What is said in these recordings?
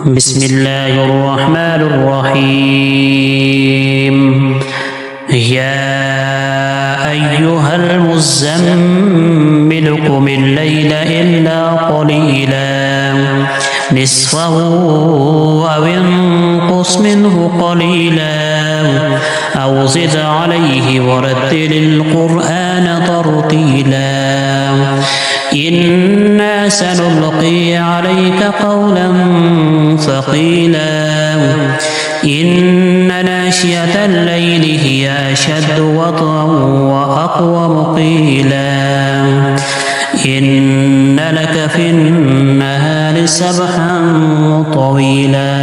بسم الله الرحمن الرحيم. يا أيها المزمل قم الليل إلا قليلا نصفه أو انقص منه قليلا أو زد عليه ورتل القرآن ترتيلا إنا سنلقي عليك قولا ثقيلا إن ناشئة الليل هي أشد وطئا وأقوم قيلا إن لك في النهار سبحا طويلا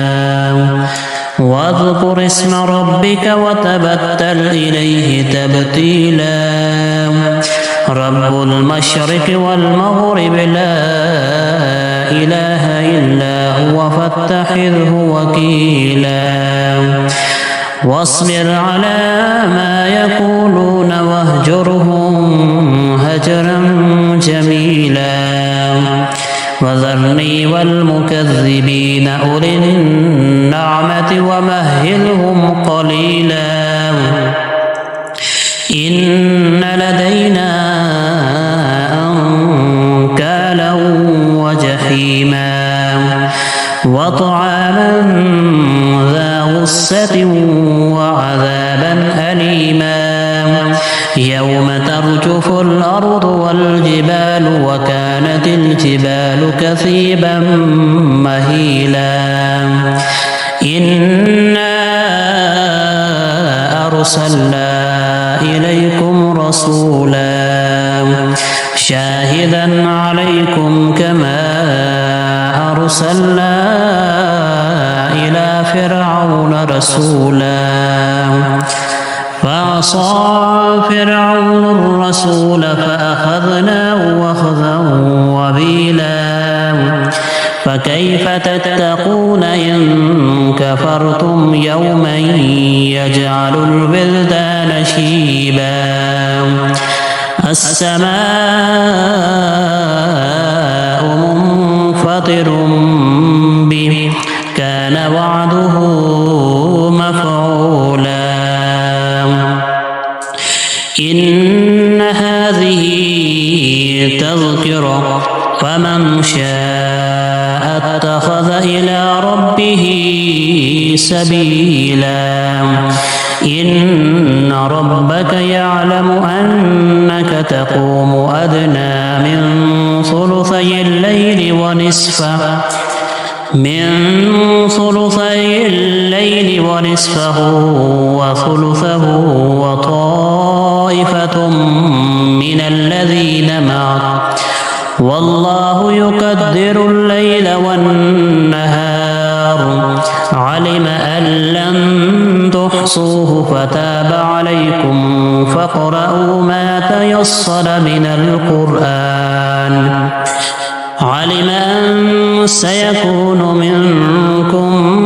واذكر اسم ربك وتبتل إليه تبتيلا رب المشرق والمغرب لا إله إلا هو فاتخذه وكيلا واصبر على ما يقولون واهجرهم هجرا جميلا وذرني والمكذبين أولي النعمة ومهلهم قليلا إن لدينا أنكالا وجحيما وطعاما ذا غصة وعذابا أليما يوم ترجف الأرض والجبال وكانت الجبال كثيبا مهيلا إنا أرسلنا إليكم رسولا شاهدا عليكم كما أرسلنا إلى فرعون رسولا فعصى فرعون الرسول فأخذناه أخذا وبيلا فكيف تتقون إن كفرتم يوما يجعل البلدان شيبا السماء منفطر به كان وعده مفعولا إن هذه تذكرة فمن شاء اتخذ إلى ربه سبيلا إن ربك يعلم أنك تقوم أدنى من ثلثي الليل ونصفه وثلثه وطائفة من الذين معك والله يقدر الليل والنهار علم أن لن تحصوه فتاب عليكم فاقرؤوا ما تيسر من القرآن علم أن سيكون منكم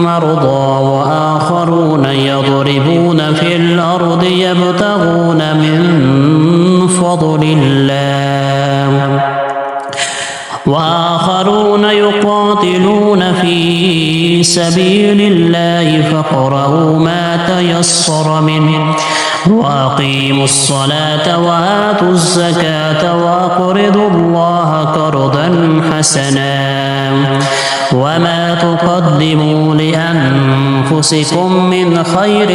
مرضى وآخرون يضربون في الأرض يبتغون من فضل الله وآخرون يقاتلون في سبيل الله فاقرؤوا ما تيسر منه وأقيموا الصلاة وآتوا الزكاة وأقرضوا الله قرضا حسنا وما تقدموا لأنفسكم من خير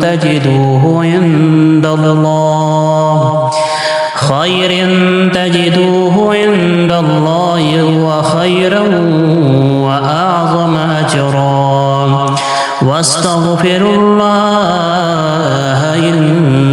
تجدوه عند الله هو خيرا وأعظم أجرا واستغفروا الله إن